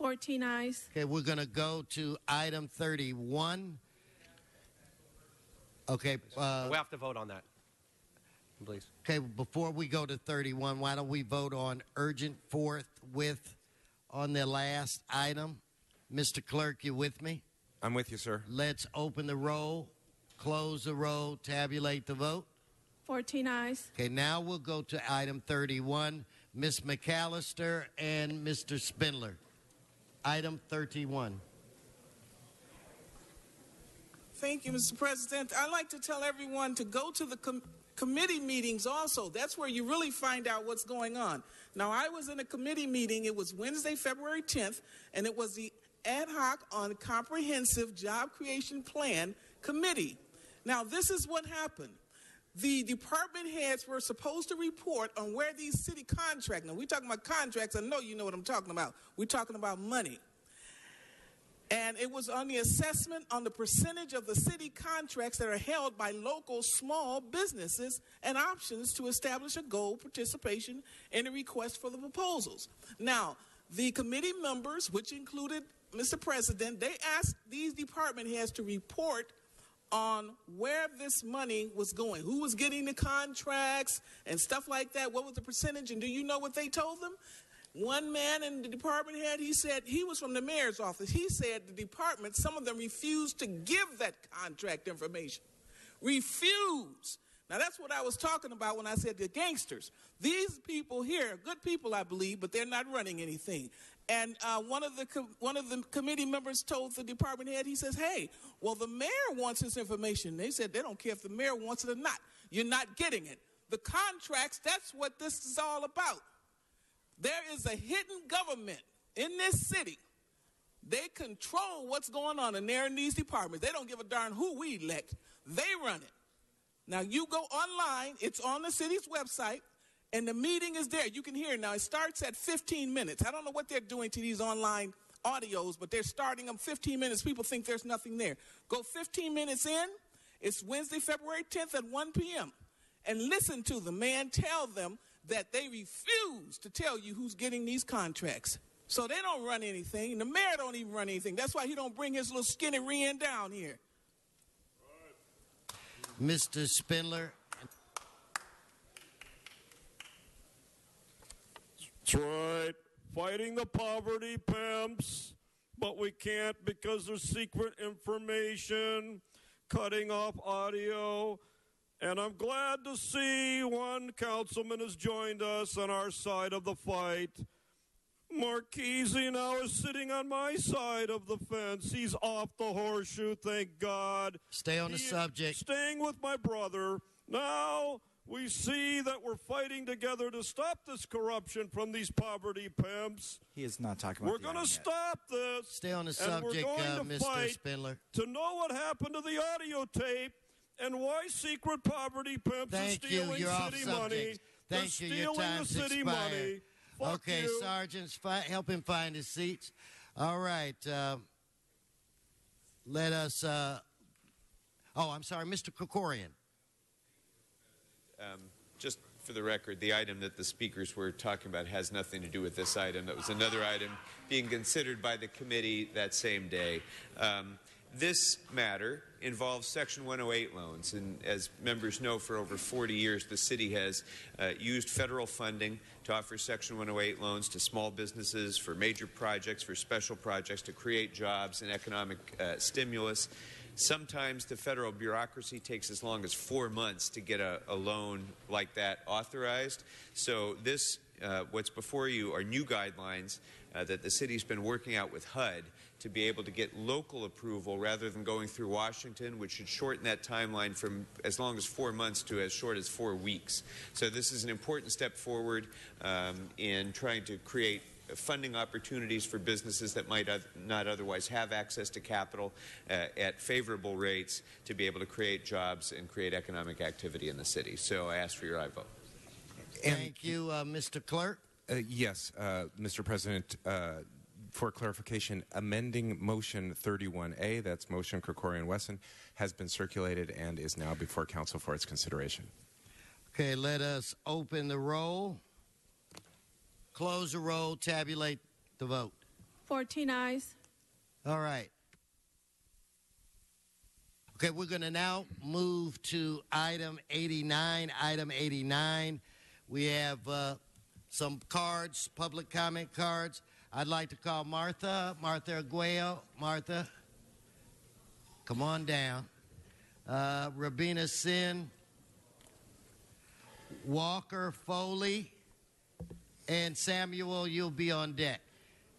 14 ayes. Okay, we're going to go to item 31. Okay. We have to vote on that, please. Okay, before we go to 31, why don't we vote on urgent forthwith on the last item? Mr. Clerk, you with me? I'm with you, sir. Let's open the roll, close the roll, tabulate the vote. 14 ayes. Okay, now we'll go to item 31. Ms. McAllister and Mr. Spindler. Item 31. Thank you, Mr. President. I'd like to tell everyone to go to the committee meetings also. That's where you really find out what's going on. Now, I was in a committee meeting. It was Wednesday, February 10th, and it was the Ad hoc on Comprehensive Job Creation Plan Committee. Now, this is what happened. The department heads were supposed to report on where these city contracts, now we're talking about contracts, I know you know what I'm talking about. We're talking about money. And it was on the assessment on the percentage of the city contracts that are held by local small businesses and options to establish a goal participation in the request for the proposals. Now, the committee members, which included Mr. President, they asked these department heads to report on where this money was going, who was getting the contracts and stuff like that, what was the percentage, and do you know what they told them? One man in the department head, he said, he was from the mayor's office. He said the department, some of them refused to give that contract information. Refuse. Now, that's what I was talking about when I said the gangsters. These people here, good people, I believe, but they're not running anything. And one of the committee members told the department head, he says, hey, well, the mayor wants this information. They said they don't care if the mayor wants it or not. You're not getting it. The contracts, that's what this is all about. There is a hidden government in this city. They control what's going on in there in these departments. They don't give a darn who we elect. They run it. Now, you go online. It's on the city's website, and the meeting is there. You can hear it now. It starts at 15 minutes. I don't know what they're doing to these online audios, but they're starting them 15 minutes. People think there's nothing there. Go 15 minutes in. It's Wednesday, February 10th at 1 p.m. And listen to them, man. Tell them that they refuse to tell you who's getting these contracts. So they don't run anything. The mayor don't even run anything. That's why he don't bring his little skinny rear end down here. Mr. Spindler. That's right. Fighting the poverty pimps, but we can't because there's secret information, cutting off audio. And I'm glad to see one councilman has joined us on our side of the fight. Marchese now is sitting on my side of the fence. He's off the horseshoe, thank God. Stay on the subject. Staying with my brother. Now we see that we're fighting together to stop this corruption from these poverty pimps. He is not talking about. We're going to stop this. Stay on the subject, Mr. Spindler. To know what happened to the audio tape and why secret poverty pimps are stealing city money. Thank you. Your time's expired. Okay, sergeants, help him find his seats. All right. Let us. I'm sorry, Mr. Krikorian. Just for the record, the item that the speakers were talking about has nothing to do with this item. That was another item being considered by the committee that same day. This matter involves Section 108 loans, and as members know, for over 40 years, the city has used federal funding to offer Section 108 loans to small businesses for major projects, for special projects, to create jobs and economic stimulus. Sometimes the federal bureaucracy takes as long as 4 months to get a loan like that authorized. So this, what's before you, are new guidelines that the city's been working out with HUD to be able to get local approval rather than going through Washington, which should shorten that timeline from as long as 4 months to as short as 4 weeks. So this is an important step forward in trying to create funding opportunities for businesses that might not otherwise have access to capital at favorable rates to be able to create jobs and create economic activity in the city. So I ask for your aye vote. Thank you, Mr. Clerk. Yes, Mr. President. For clarification, amending motion 31A, that's motion Krikorian-Wesson, has been circulated and is now before council for its consideration. Okay, let us open the roll, close the roll, tabulate the vote. 14 eyes. All right. Okay, we're going to now move to item 89. Item 89, we have some cards, public comment cards. I'd like to call Martha Arguello. Martha, come on down. Rabina Sin, Walker Foley, and Samuel, you'll be on deck.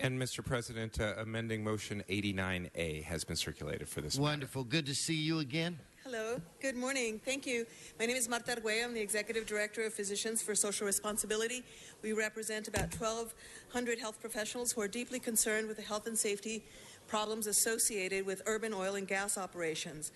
And, Mr. President, amending motion 89A has been circulated for this matter. Wonderful. Good to see you again. Hello. Good morning. Thank you. My name is Marta Arguello. I'm the Executive Director of Physicians for Social Responsibility. We represent about 1,200 health professionals who are deeply concerned with the health and safety problems associated with urban oil and gas operations.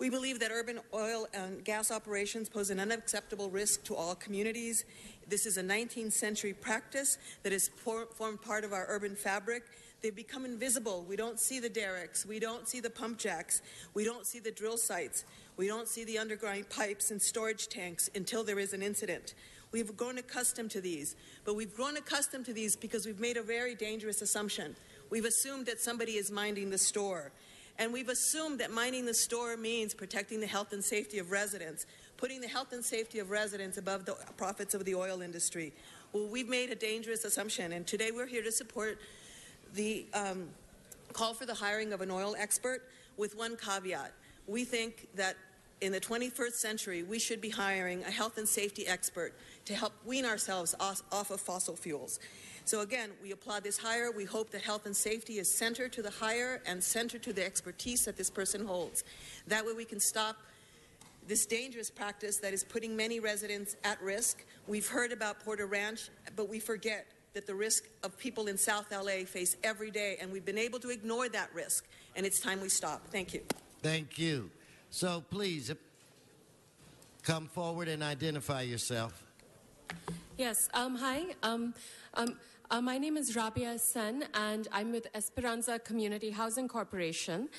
We believe that urban oil and gas operations pose an unacceptable risk to all communities. This is a 19th century practice that has formed part of our urban fabric. They've become invisible. We don't see the derricks. We don't see the pump jacks. We don't see the drill sites. We don't see the underground pipes and storage tanks until there is an incident. We've grown accustomed to these, but we've grown accustomed to these because we've made a very dangerous assumption. We've assumed that somebody is minding the store. And we've assumed that minding the store means protecting the health and safety of residents, putting the health and safety of residents above the profits of the oil industry. Well, we've made a dangerous assumption, and today we're here to support the call for the hiring of an oil expert with one caveat. We think that in the 21st century, we should be hiring a health and safety expert to help wean ourselves off of fossil fuels. So again, we applaud this hire. We hope that health and safety is centered to the hire and centered to the expertise that this person holds. That way we can stop this dangerous practice that is putting many residents at risk. We've heard about Porter Ranch, but we forget that the risk of people in South LA face every day, and we've been able to ignore that risk, and it's time we stop. Thank you. Thank you. So please come forward and identify yourself. Yes. Hi. My name is Rabia Sen, and I'm with Esperanza Community Housing Corporation.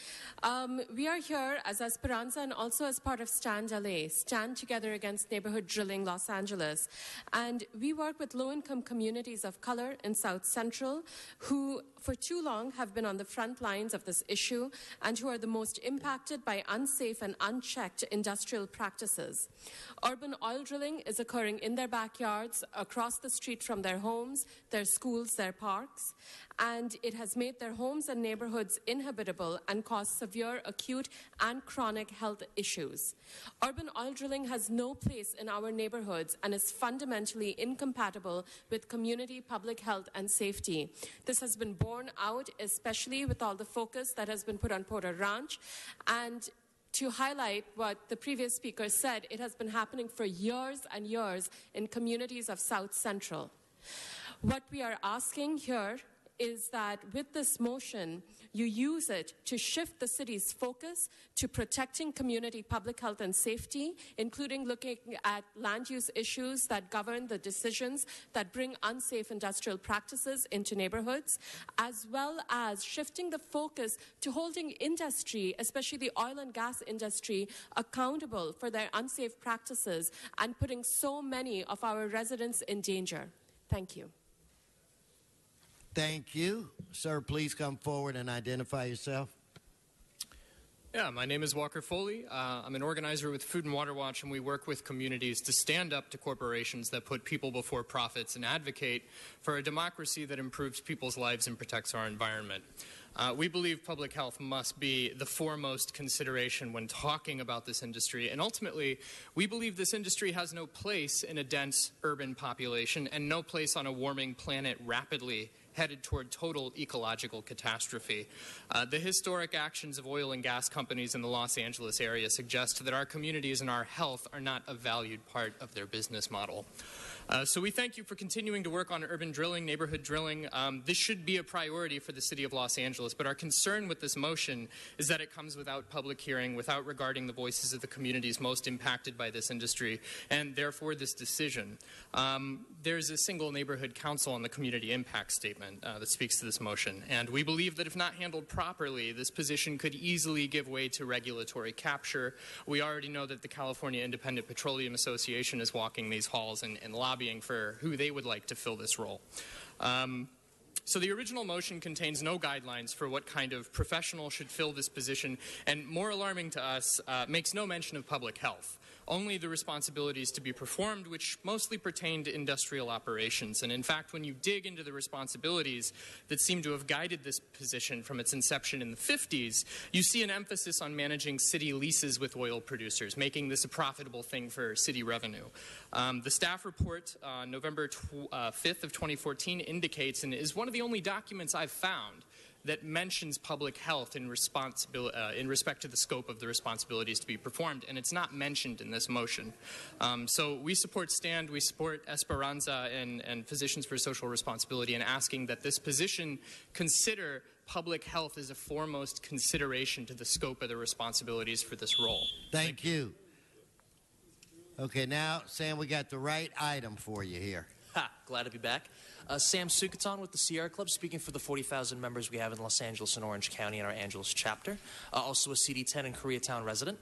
We are here as Esperanza and also as part of Stand LA, Stand Together Against Neighborhood Drilling Los Angeles. And we work with low-income communities of color in South Central who, for too long, have been on the front lines of this issue and who are the most impacted by unsafe and unchecked industrial practices. Urban oil drilling is occurring in their backyards, across the street from their homes, their schools, their parks, and it has made their homes and neighborhoods inhabitable and caused severe acute and chronic health issues. Urban oil drilling has no place in our neighborhoods and is fundamentally incompatible with community public health and safety. This has been borne out, especially with all the focus that has been put on Porter Ranch. And to highlight what the previous speaker said, it has been happening for years and years in communities of South Central. What we are asking here is that with this motion, you use it to shift the city's focus to protecting community public health and safety, including looking at land use issues that govern the decisions that bring unsafe industrial practices into neighborhoods, as well as shifting the focus to holding industry, especially the oil and gas industry, accountable for their unsafe practices and putting so many of our residents in danger. Thank you. Thank you. Sir, please come forward and identify yourself. Yeah, my name is Walker Foley. I'm an organizer with Food and Water Watch, and we work with communities to stand up to corporations that put people before profits and advocate for a democracy that improves people's lives and protects our environment. We believe public health must be the foremost consideration when talking about this industry, and ultimately, we believe this industry has no place in a dense urban population and no place on a warming planet rapidly headed toward total ecological catastrophe. The historic actions of oil and gas companies in the Los Angeles area suggest that our communities and our health are not a valued part of their business model. So we thank you for continuing to work on urban drilling, neighborhood drilling. This should be a priority for the city of Los Angeles, but our concern with this motion is that it comes without public hearing, without regarding the voices of the communities most impacted by this industry, and therefore this decision. There's a single neighborhood council on the community impact statement that speaks to this motion, and we believe that if not handled properly, this position could easily give way to regulatory capture. We already know that the California Independent Petroleum Association is walking these halls and lobbying for who they would like to fill this role. So the original motion contains no guidelines for what kind of professional should fill this position, and more alarming to us, makes no mention of public health. Only the responsibilities to be performed, which mostly pertain to industrial operations. And in fact, when you dig into the responsibilities that seem to have guided this position from its inception in the 50s, you see an emphasis on managing city leases with oil producers, making this a profitable thing for city revenue. The staff report on November 5th of 2014 indicates, and is one of the only documents I've found, that mentions public health in respect to the scope of the responsibilities to be performed, and it's not mentioned in this motion. So we support STAND, we support Esperanza and Physicians for Social Responsibility in asking that this position consider public health as a foremost consideration to the scope of the responsibilities for this role. Thank you. Okay, now, Sam, we got the right item for you here. Ha, glad to be back. Sam Sukatan with the Sierra Club, speaking for the 40,000 members we have in Los Angeles and Orange County in our Angeles chapter. Also a CD10 and Koreatown resident.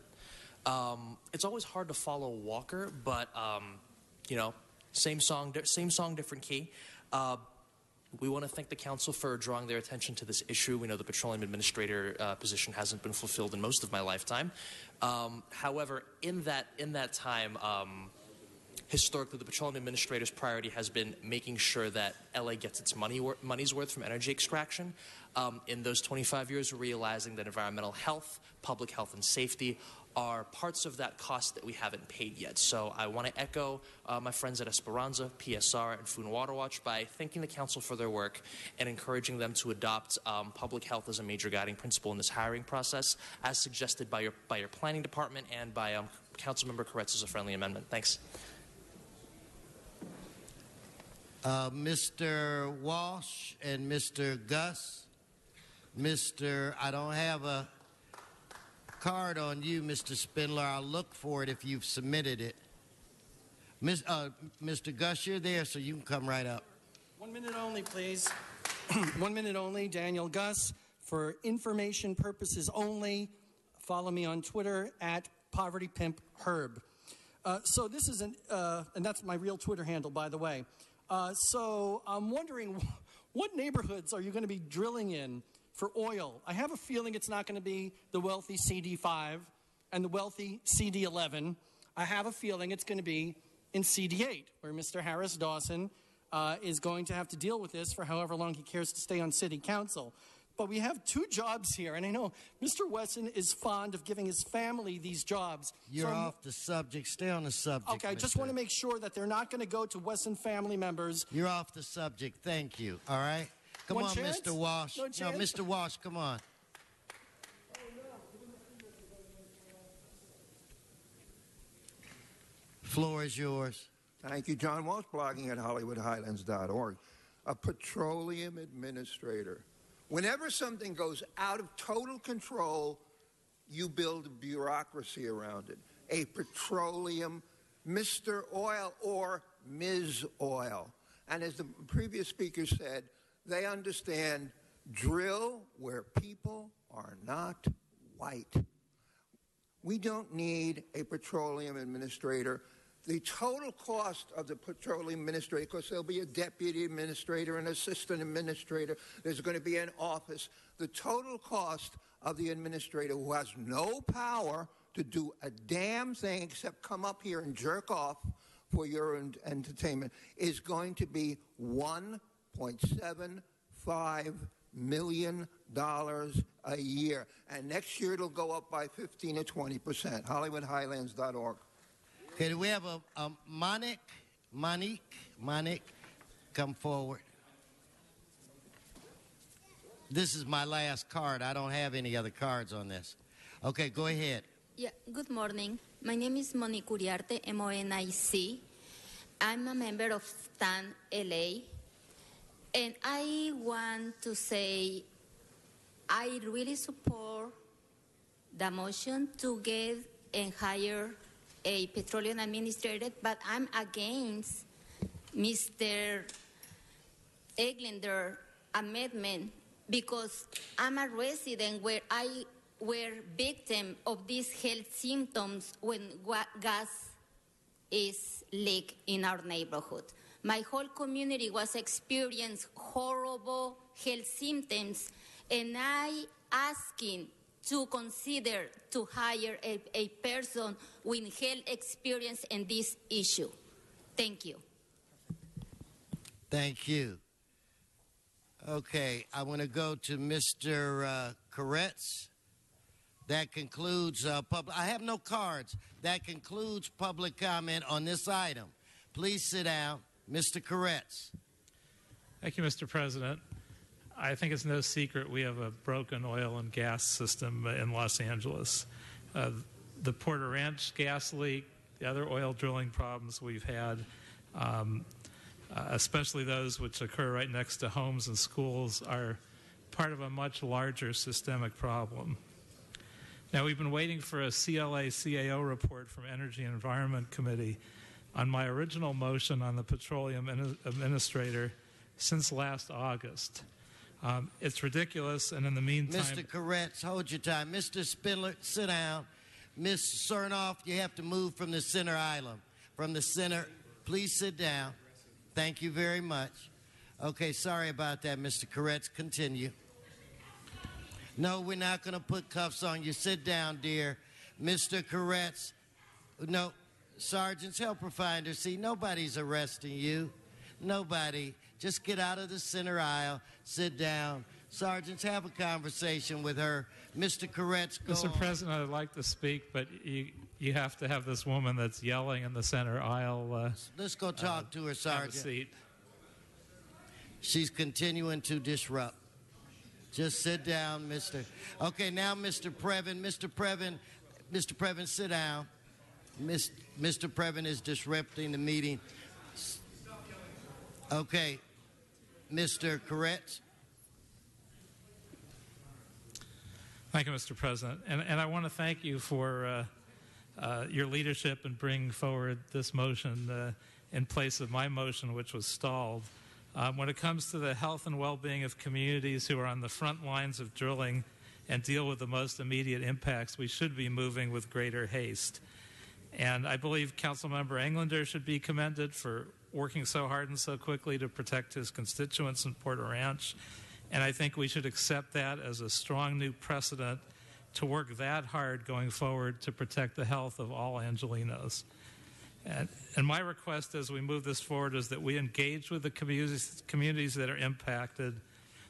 It's always hard to follow Walker, but, you know, same song, different key. We want to thank the council for drawing their attention to this issue. We know the petroleum administrator position hasn't been fulfilled in most of my lifetime. However, in that time, historically, the petroleum administrator's priority has been making sure that LA gets its money's worth from energy extraction. In those 25 years, we're realizing that environmental health, public health, and safety are parts of that cost that we haven't paid yet. So I want to echo my friends at Esperanza, PSR, and Food and Water Watch by thanking the council for their work and encouraging them to adopt public health as a major guiding principle in this hiring process, as suggested by your planning department and by Councilmember Koretz as a friendly amendment. Thanks. Mr. Walsh and Mr. Gus. I don't have a card on you, Mr. Spindler. I'll look for it if you've submitted it. Mr. Gus, you're there, so you can come right up. 1 minute only, please. 1 minute only. Daniel Gus. For information purposes only, follow me on Twitter at PovertyPimpHerb. So this is and that's my real Twitter handle, by the way. So I'm wondering, what neighborhoods are you going to be drilling in for oil? I have a feeling it's not going to be the wealthy CD5 and the wealthy CD11. I have a feeling it's going to be in CD8, where Mr. Harris Dawson is going to have to deal with this for however long he cares to stay on city council. But we have two jobs here, and I know Mr. Wesson is fond of giving his family these jobs. You're off the subject. Stay on the subject. Okay, I just want to make sure that they're not going to go to Wesson family members. You're off the subject. Thank you. All right? Come on, chance? Mr. Walsh. No No, Mr. Walsh, come on. Floor is yours. Thank you, John Walsh, blogging at HollywoodHighlands.org. A petroleum administrator. Whenever something goes out of total control, you build a bureaucracy around it. A petroleum Mr. Oil or Ms. Oil. And as the previous speaker said, they understand drill where people are not white. We don't need a petroleum administrator. The total cost of the petroleum administrator, because there'll be a deputy administrator, an assistant administrator, there's going to be an office. The total cost of the administrator, who has no power to do a damn thing except come up here and jerk off for your entertainment, is going to be $1.75 million a year. And next year it'll go up by 15 to 20%. HollywoodHighlands.org. Okay, do we have a Monique, come forward. This is my last card. I don't have any other cards on this. Okay, go ahead. Yeah, good morning. My name is Monique Uriarte, MONIC. I'm a member of STAN LA. And I want to say I really support the motion to get and hire a petroleum administrator, but I'm against Mr. Eglander amendment because I'm a resident where I were victim of these health symptoms when gas is leaked in our neighborhood. My whole community was experiencing horrible health symptoms, and I asking to consider to hire a person with health experience in this issue. Thank you. Thank you. Okay, I want to go to Mr. Koretz. That concludes public. I have no cards. That concludes public comment on this item. Please sit down. Mr. Koretz. Thank you, Mr. President. I think it's no secret we have a broken oil and gas system in Los Angeles. The Porter Ranch gas leak, the other oil drilling problems we've had, especially those which occur right next to homes and schools, are part of a much larger systemic problem. Now, we've been waiting for a CLA-CAO report from Energy and Environment Committee on my original motion on the Petroleum Administrator since last August. It's ridiculous, and in the meantime... Mr. Koretz, hold your time. Mr. Spindler, sit down. Ms. Cernoff, you have to move from the center island. From the center, please sit down. Thank you very much. Okay, sorry about that, Mr. Koretz. Continue. No, we're not going to put cuffs on you. Sit down, dear. Mr. Koretz. No, sergeants, help her find her. See, nobody's arresting you. Nobody. Just get out of the center aisle. Sit down. Sergeants, have a conversation with her. Mr. Koretz, go Mr. on. President, I'd like to speak, but you have to have this woman that's yelling in the center aisle. Let's go talk to her, Sergeant. Have a seat. She's continuing to disrupt. Just sit down, Mr. Okay, now Mr. Previn. Mr. Previn, sit down. Mr. Previn is disrupting the meeting. Okay, Mr. Koretz. Thank you, Mr. President. And I want to thank you for your leadership in bringing forward this motion in place of my motion, which was stalled. When it comes to the health and well-being of communities who are on the front lines of drilling and deal with the most immediate impacts, we should be moving with greater haste. And I believe Councilmember Englander should be commended for working so hard and so quickly to protect his constituents in Porter Ranch. And I think we should accept that as a strong new precedent to work that hard going forward to protect the health of all Angelenos. And my request as we move this forward is that we engage with the communities that are impacted,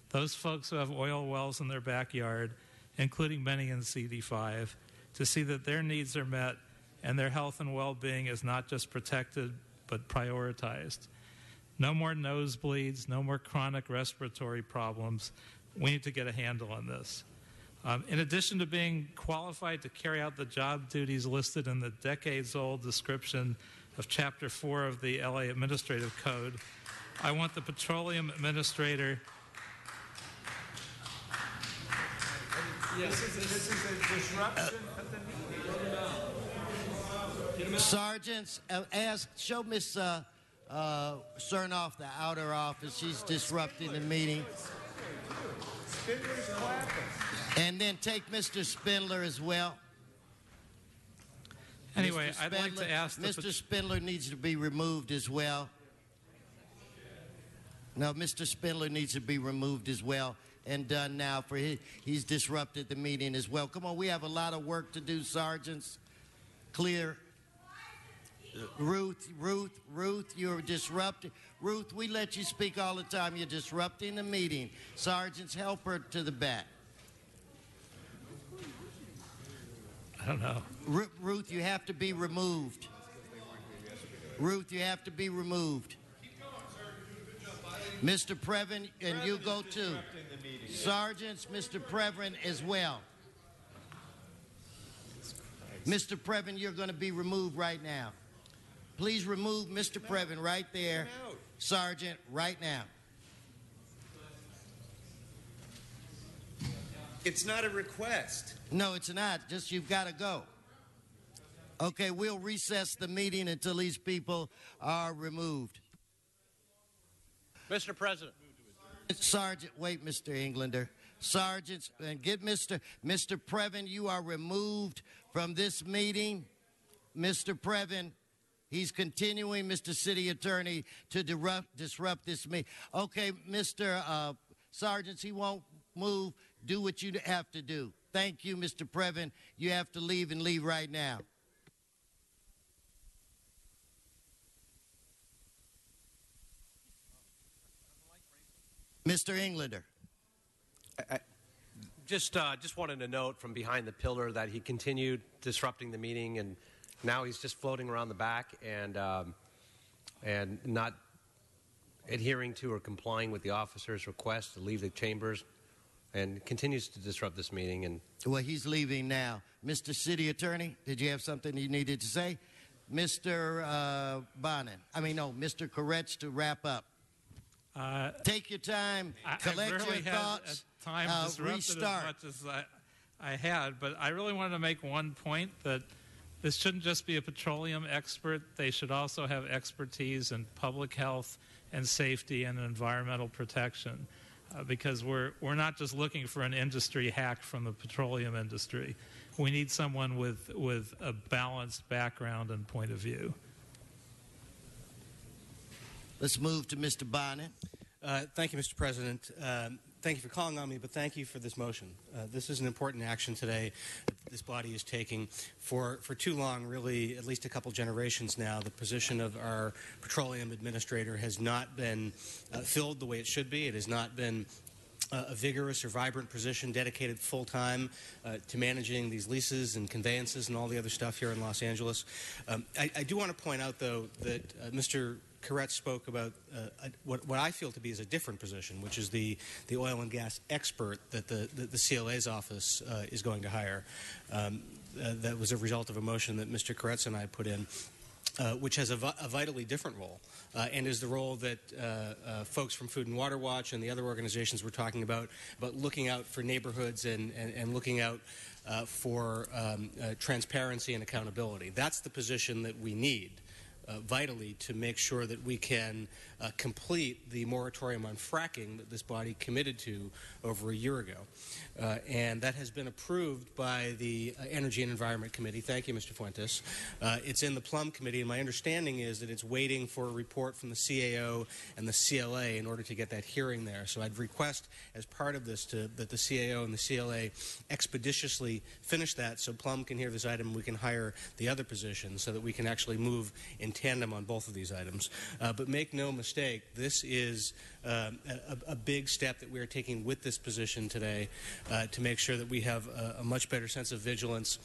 those folks who have oil wells in their backyard, including many in CD5, to see that their needs are met and their health and well-being is not just protected but prioritized. No more nosebleeds, no more chronic respiratory problems. We need to get a handle on this. In addition to being qualified to carry out the job duties listed in the decades-old description of Chapter 4 of the LA Administrative Code, I want the Petroleum Administrator... This is a disruption. Sergeants, show Miss Cernoff the outer office. She's disrupting the meeting. Spindler's clapping. And then take Mr. Spindler as well. Anyway, I'd like to ask... Mr. Spindler needs to be removed as well. No, Mr. Spindler needs to be removed as well and done now. He's disrupted the meeting as well. Come on, we have a lot of work to do, sergeants. Clear. Ruth, you're disrupting. Ruth, we let you speak all the time. You're disrupting the meeting. Sergeants, help her to the back. I don't know. Ruth, you have to be removed. Ruth, you have to be removed. Mr. Previn, and you go too. Sergeants, Mr. Previn as well. Mr. Previn, you're going to be removed right now. Please remove Mr. Previn right there. Sergeant, right now. It's not a request. No, it's not. Just you've got to go. Okay, we'll recess the meeting until these people are removed. Mr. President. Sergeant, wait, Mr. Englander. Sergeants, and get Mr. Previn, you are removed from this meeting. Mr. Previn, He's continuing, Mr. City Attorney, to disrupt this meeting. Okay, Mr. Sargents, he won't move. Do what you have to do. Thank you, Mr. Previn. You have to leave and leave right now. Mr. Englander. Just wanted to note from behind the pillar that he continued disrupting the meeting, and now he's just floating around the back and not adhering to or complying with the officer's request to leave the chambers, and continues to disrupt this meeting. And well, he's leaving now. Mr. City Attorney, did you have something you needed to say? Mr. Mr. Koretz, to wrap up. Take your time, collect I really your thoughts, time disrupted restart. As much as I had, but I really wanted to make one point, that this shouldn't just be a petroleum expert. They should also have expertise in public health and safety and environmental protection, because we're not just looking for an industry hack from the petroleum industry. We need someone with a balanced background and point of view. Let's move to Mr. Bonnet. Thank you, Mr. President. Thank you for calling on me, but thank you for this motion. This is an important action today that this body is taking. For too long, really, at least a couple generations now, the position of our petroleum administrator has not been filled the way it should be. It has not been a vigorous or vibrant position dedicated full-time to managing these leases and conveyances and all the other stuff here in Los Angeles. I do want to point out, though, that Mr. Koretz spoke about what I feel to be is a different position, which is the oil and gas expert that the CLA's office is going to hire. That was a result of a motion that Mr. Koretz and I put in, which has a vitally different role, and is the role that folks from Food and Water Watch and the other organizations we're talking about looking out for neighborhoods and looking out for transparency and accountability. That's the position that we need vitally to make sure that we can complete the moratorium on fracking that this body committed to over a year ago. And that has been approved by the Energy and Environment Committee. Thank you, Mr. Fuentes. It's in the Plum Committee, and my understanding is that it's waiting for a report from the CAO and the CLA in order to get that hearing there. So I'd request, as part of this, that the CAO and the CLA expeditiously finish that so Plum can hear this item and we can hire the other position so that we can actually move in tandem on both of these items. But make no mistake, this is a big step that we are taking with this position today to make sure that we have a much better sense of vigilance.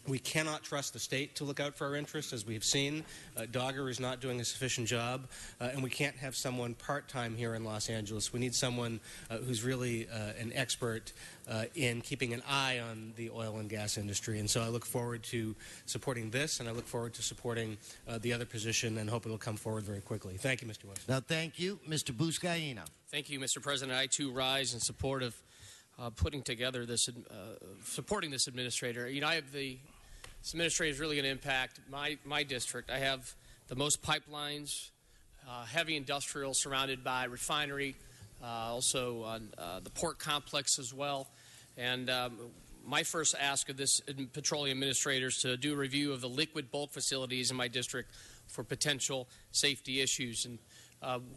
We cannot trust the state to look out for our interests, as we have seen. Dogger is not doing a sufficient job, and we can't have someone part-time here in Los Angeles. We need someone who's really an expert in keeping an eye on the oil and gas industry. And so I look forward to supporting this, and I look forward to supporting the other position, and hope it will come forward very quickly. Thank you, Mr. West. Now, thank you. Mr. Buscaino. Thank you, Mr. President. I, too, rise in support of putting together this, supporting this administrator. You know, this administrator is really going to impact my district. I have the most pipelines, heavy industrial surrounded by refinery, also on the port complex as well. And my first ask of this petroleum administrator is to do a review of the liquid bulk facilities in my district for potential safety issues. And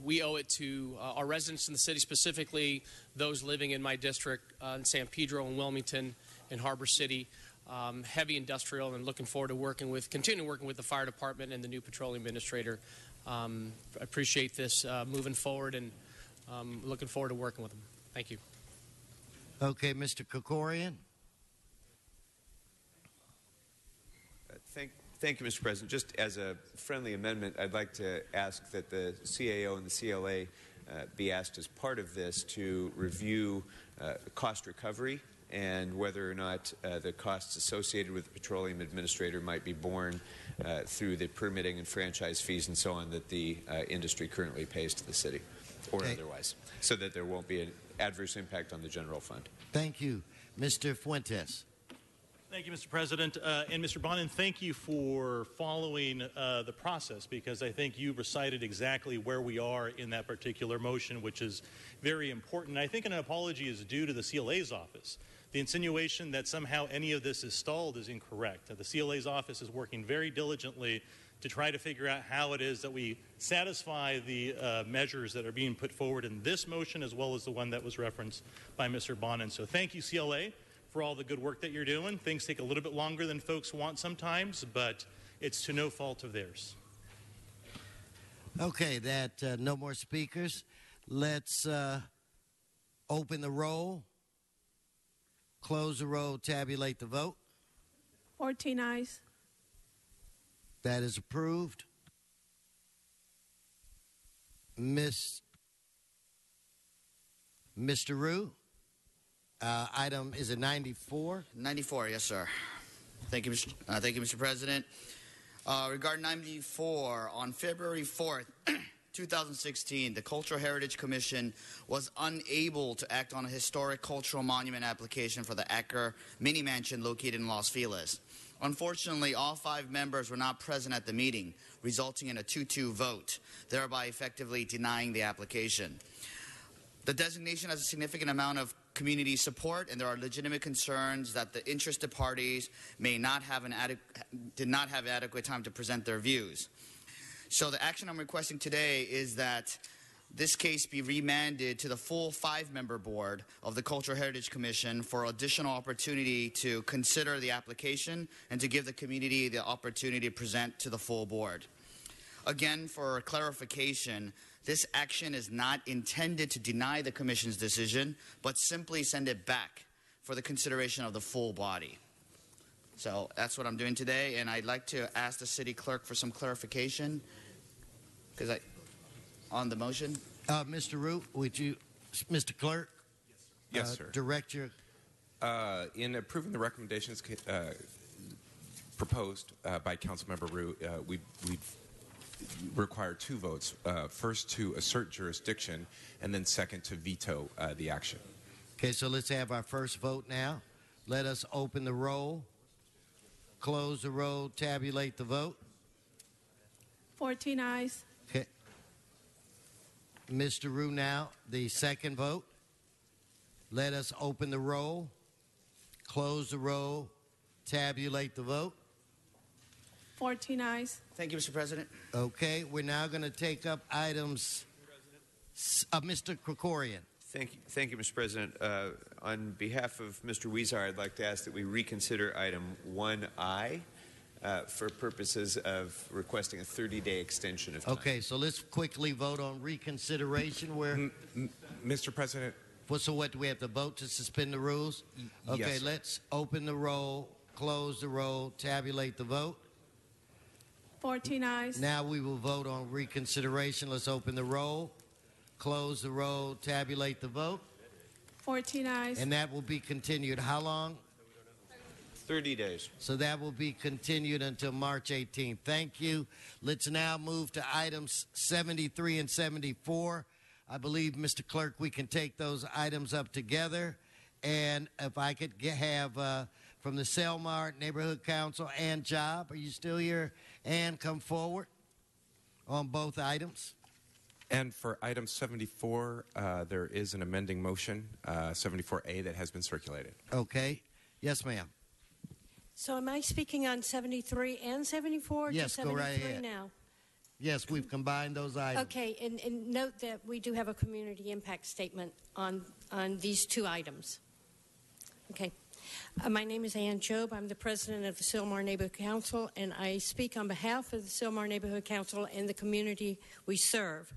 we owe it to our residents in the city, specifically those living in my district in San Pedro and Wilmington and Harbor City. Heavy industrial, and looking forward to continue working with the fire department and the new petroleum administrator. I appreciate this moving forward, and looking forward to working with them. Thank you. Okay, Mr. Krikorian. Thank you, Mr. President. Just as a friendly amendment, I'd like to ask that the CAO and the CLA be asked as part of this to review cost recovery and whether or not the costs associated with the petroleum administrator might be borne through the permitting and franchise fees and so on that the industry currently pays to the city, or otherwise, so that there won't be an adverse impact on the general fund. Thank you. Mr. Fuentes. Thank you, Mr. President. And Mr. Bonin, thank you for following the process, because I think you recited exactly where we are in that particular motion, which is very important. I think an apology is due to the CLA's office. The insinuation that somehow any of this is stalled is incorrect. The CLA's office is working very diligently to try to figure out how it is that we satisfy the measures that are being put forward in this motion as well as the one that was referenced by Mr. Bonin. So thank you, CLA, for all the good work that you're doing. Things take a little bit longer than folks want sometimes, but it's to no fault of theirs. Okay, no more speakers. Let's open the roll, close the roll, tabulate the vote. 14 ayes. That is approved. Mr. Rue, item, is it 94? 94, yes, sir. Thank you, Mr. President. Regarding 94, on February 4th, 2016, the Cultural Heritage Commission was unable to act on a historic cultural monument application for the Acker mini mansion located in Los Feliz. Unfortunately, all 5 members were not present at the meeting, resulting in a 2-2 vote, thereby effectively denying the application. The designation has a significant amount of community support, and there are legitimate concerns that the interested parties may not have did not have adequate time to present their views. So the action I'm requesting today is that this case be remanded to the full 5-member board of the Cultural Heritage Commission for additional opportunity to consider the application and to give the community the opportunity to present to the full board. Again, for clarification, this action is not intended to deny the Commission's decision, but simply send it back for the consideration of the full body. So that's what I'm doing today, and I'd like to ask the City Clerk for some clarification, on the motion. Mr. Root, would you, Mr. Clerk? Yes, sir. Direct your... In approving the recommendations proposed by Councilmember Root, we require 2 votes. First, to assert jurisdiction, and then second, to veto the action. Okay, so let's have our first vote now. Let us open the roll, close the roll, tabulate the vote. 14 ayes. Okay. Mr. Rue, now the second vote. Let us open the roll, close the roll, tabulate the vote. 14 ayes. Thank you, Mr. President. Okay, we're now going to take up items. Mr. Krikorian. Thank you, Mr. President. On behalf of Mr. Huizar, I'd like to ask that we reconsider item 1I for purposes of requesting a 30-day extension of time. Okay, so let's quickly vote on reconsideration. Where, Mr. President. So what, do we have to vote to suspend the rules? Okay, yes, let's open the roll, close the roll, tabulate the vote. 14 ayes. Now we will vote on reconsideration. Let's open the roll, close the roll, tabulate the vote. 14 ayes. And that will be continued. How long? 30 days. So that will be continued until March 18th. Thank you. Let's now move to items 73 and 74. I believe, Mr. Clerk, we can take those items up together. And if I could have from the Selmar Neighborhood Council, Ann Job, are you still here? Ann, come forward on both items. And for item 74, there is an amending motion, 74A, that has been circulated. Okay. Yes, ma'am. So am I speaking on 73 and 74? Yes, to go right 73 ahead. now? Yes, we've combined those items. Okay, and note that we do have a community impact statement on these 2 items. Okay. My name is Ann Job. I'm the president of the Sylmar Neighborhood Council, and I speak on behalf of the Sylmar Neighborhood Council and the community we serve.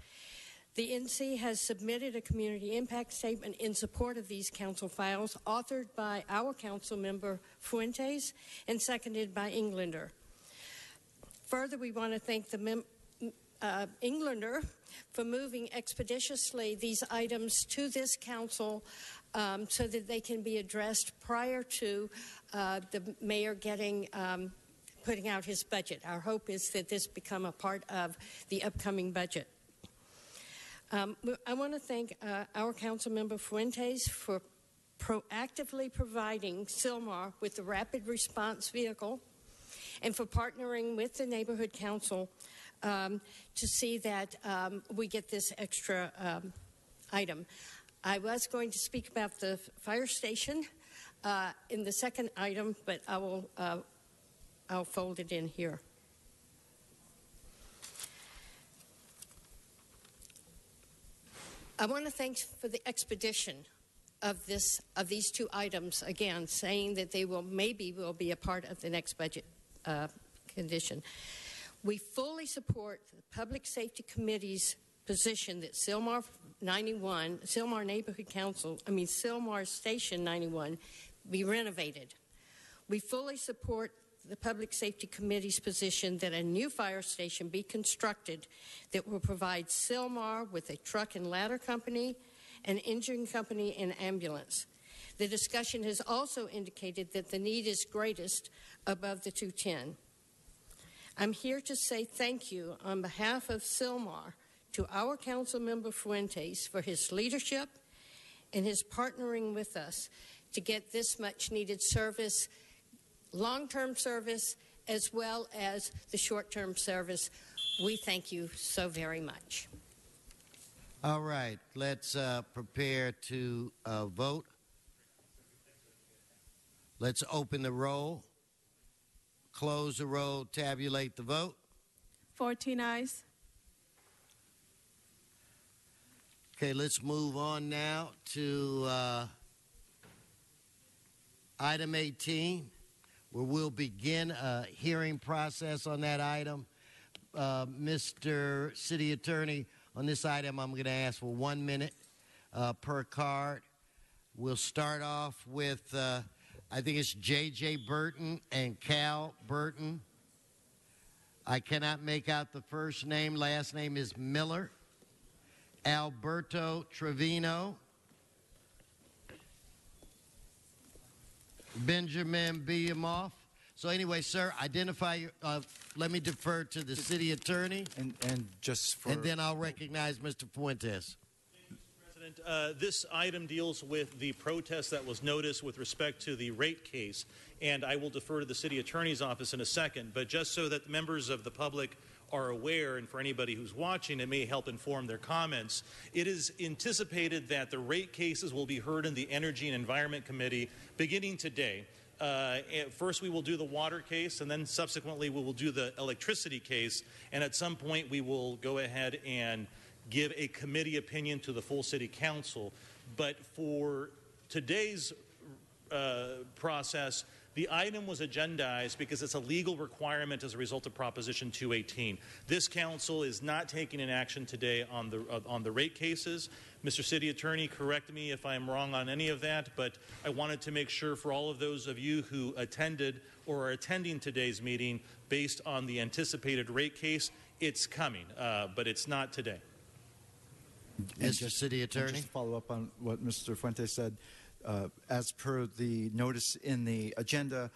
The NC has submitted a community impact statement in support of these council files, authored by our council member Fuentes and seconded by Englander. Further, we want to thank the Englander for moving expeditiously these items to this council so that they can be addressed prior to the mayor putting out his budget. Our hope is that this become a part of the upcoming budget. I want to thank our council member Fuentes for proactively providing Sylmar with the rapid response vehicle and for partnering with the neighborhood council to see that we get this extra item. I was going to speak about the fire station in the second item, but I'll fold it in here. I want to thank for the expedition of these two items, again, saying that they will be a part of the next budget condition. We fully support the Public Safety Committee's position that Sylmar Station 91 be renovated. We fully support the Public Safety Committee's position that a new fire station be constructed that will provide Sylmar with a truck and ladder company, an engine company, and ambulance. The discussion has also indicated that the need is greatest above the 210. I'm here to say thank you on behalf of Sylmar to our council member Fuentes for his leadership and his partnering with us to get this much needed service, long-term service, as well as the short-term service. We thank you so very much. All right, let's prepare to vote. Let's open the roll, close the roll, tabulate the vote. 14 ayes. Okay, let's move on now to item 18, where we'll begin a hearing process on that item. Mr. City Attorney, on this item, I'm going to ask for 1 minute per card. We'll start off with, I think it's J.J. Burton and Cal Burton. I cannot make out the first name. Last name is Miller. Alberto Trevino. Benjamin Biamoff. So anyway, sir, identify your, let me defer to the city attorney. And just for... And then I'll recognize Mr. Fuentes. President, this item deals with the protest that was noticed with respect to the rate case, and I will defer to the city attorney's office in a second. But just so that members of the public are aware, and for anybody who's watching, it may help inform their comments, it is anticipated that the rate cases will be heard in the Energy and Environment Committee beginning today. First we will do the water case, and then subsequently we will do the electricity case, and at some point we will go ahead and give a committee opinion to the full city council. But for today's process, the item was agendized because it's a legal requirement as a result of Proposition 218. This council is not taking an action today on the rate cases. Mr. City Attorney, correct me if I'm wrong on any of that, but I wanted to make sure for all of those of you who attended or are attending today's meeting based on the anticipated rate case, it's coming, but it's not today. Mr. City Attorney? Just to follow up on what Mr. Fuentes said, as per the notice in the agenda,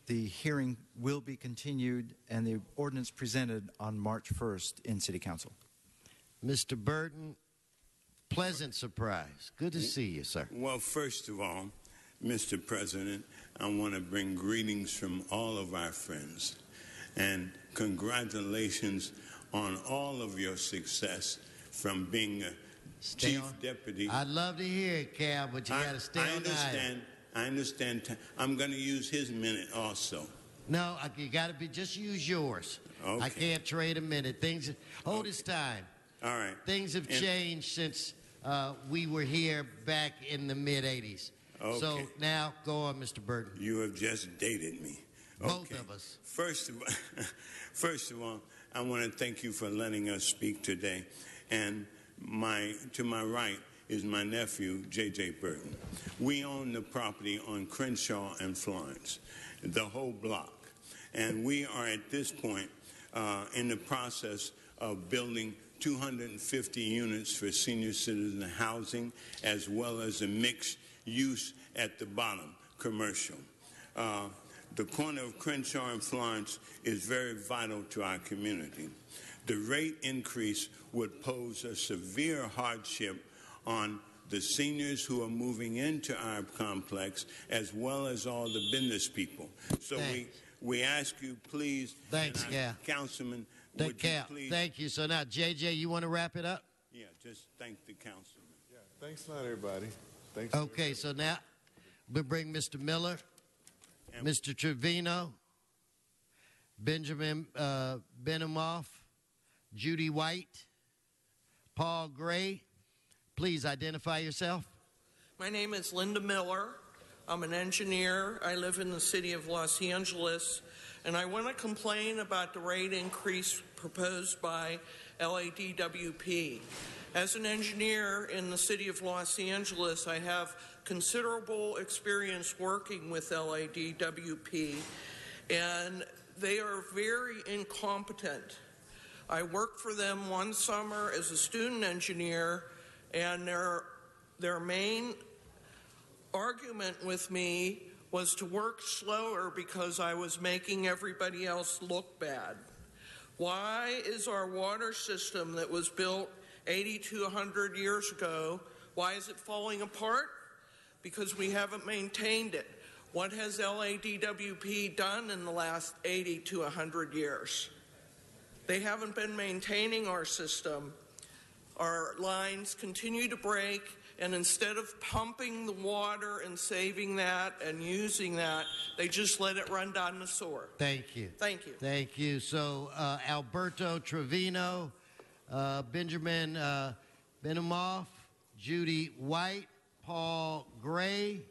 the hearing will be continued and the ordinance presented on March 1st in City Council. Mr. Burton, pleasant surprise. Good to see you, sir. Well, first of all, Mr. President, I want to bring greetings from all of our friends and congratulations on all of your success from being a Chief Deputy. I'd love to hear it, Cal, but you got to stay on the item. I understand. I'm going to use his minute also. No, you got to just use yours. Okay. I can't trade a minute. Hold his time. All right. Things have changed since we were here back in the mid-'80s. Okay. So now, go on, Mr. Burton. You have just dated me. Both of us. First of all, I want to thank you for letting us speak today. And to my right is my nephew, J.J. Burton. We own the property on Crenshaw and Florence, the whole block. And we are at this point in the process of building 250 units for senior citizen housing, as well as a mixed use at the bottom, commercial. The corner of Crenshaw and Florence is very vital to our community. The rate increase would pose a severe hardship on the seniors who are moving into our complex, as well as all the business people. So we ask you, please, thanks, Cal. Councilman, would you please... Thank you. So now, JJ, you want to wrap it up? Yeah, just thank the councilman. Yeah, thanks a lot, everybody. Thanks. Okay, so now we'll bring Mr. Miller, Mr. Trevino, Benjamin Biamoff, Judy White, Paul Gray. Please identify yourself. My name is Linda Miller. I'm an engineer. I live in the city of Los Angeles, and I want to complain about the rate increase proposed by LADWP. As an engineer in the city of Los Angeles, I have considerable experience working with LADWP, and they are very incompetent. I worked for them one summer as a student engineer, and their main argument with me was to work slower because I was making everybody else look bad. Why is our water system that was built 80 to 100 years ago, why is it falling apart? Because we haven't maintained it. What has LADWP done in the last 80 to 100 years? They haven't been maintaining our system. Our lines continue to break, and instead of pumping the water and saving that and using that, they just let it run down the sewer. Thank you. Thank you. Thank you. So Alberto Trevino, Benjamin Benumoff, Judy White, Paul Gray,